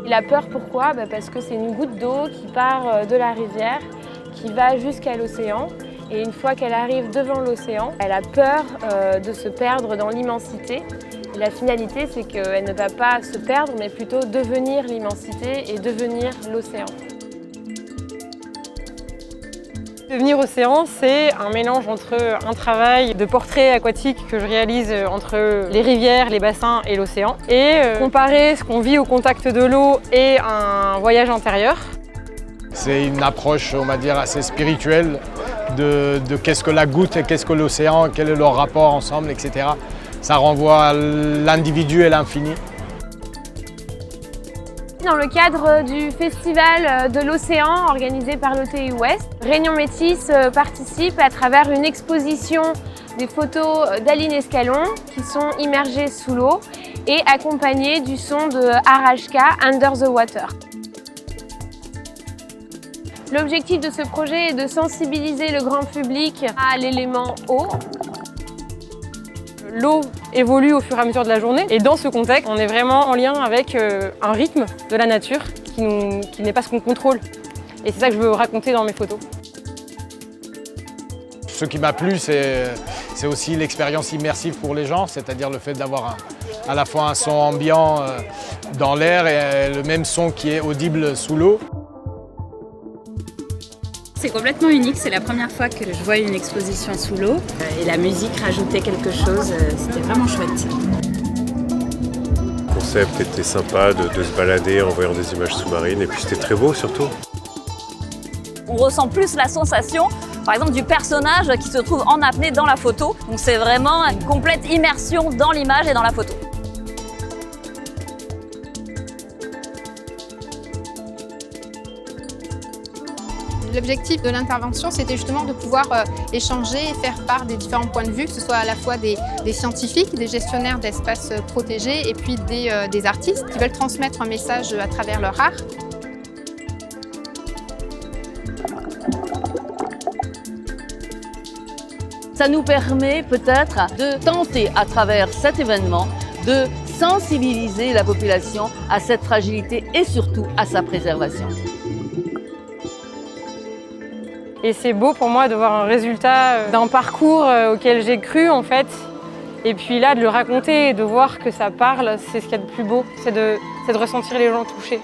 Il a peur, pourquoi? Parce que c'est une goutte d'eau qui part de la rivière, qui va jusqu'à l'océan. Et une fois qu'elle arrive devant l'océan, elle a peur de se perdre dans l'immensité. Et la finalité, c'est qu'elle ne va pas se perdre, mais plutôt devenir l'immensité et devenir l'océan. Devenir océan, c'est un mélange entre un travail de portrait aquatique que je réalise entre les rivières, les bassins et l'océan, et comparer ce qu'on vit au contact de l'eau et un voyage intérieur. C'est une approche, on va dire, assez spirituelle de qu'est-ce que la goutte et qu'est-ce que l'océan, quel est leur rapport ensemble, etc. Ça renvoie à l'individu et l'infini. Dans le cadre du Festival de l'Océan organisé par l'OTU Ouest, Réunion Métis participe à travers une exposition des photos d'Aline Escalon qui sont immergées sous l'eau et accompagnées du son de Arashka, Under the Water. L'objectif de ce projet est de sensibiliser le grand public à l'élément eau. L'eau évolue au fur et à mesure de la journée et dans ce contexte, on est vraiment en lien avec un rythme de la nature qui n'est pas ce qu'on contrôle. Et c'est ça que je veux raconter dans mes photos. Ce qui m'a plu, c'est aussi l'expérience immersive pour les gens, c'est-à-dire le fait d'avoir à la fois un son ambiant dans l'air et le même son qui est audible sous l'eau. C'est complètement unique, c'est la première fois que je vois une exposition sous l'eau et la musique rajoutait quelque chose, c'était vraiment chouette. Le concept était sympa de se balader en voyant des images sous-marines et puis c'était très beau surtout. On ressent plus la sensation, par exemple, du personnage qui se trouve en apnée dans la photo. Donc c'est vraiment une complète immersion dans l'image et dans la photo. L'objectif de l'intervention, c'était justement de pouvoir échanger et faire part des différents points de vue, que ce soit à la fois des scientifiques, des gestionnaires d'espaces protégés et puis des artistes qui veulent transmettre un message à travers leur art. Ça nous permet peut-être de tenter à travers cet événement de sensibiliser la population à cette fragilité et surtout à sa préservation. Et c'est beau pour moi de voir un résultat d'un parcours auquel j'ai cru en fait. Et puis là, de le raconter et de voir que ça parle, c'est ce qu'il y a de plus beau, c'est de ressentir les gens touchés.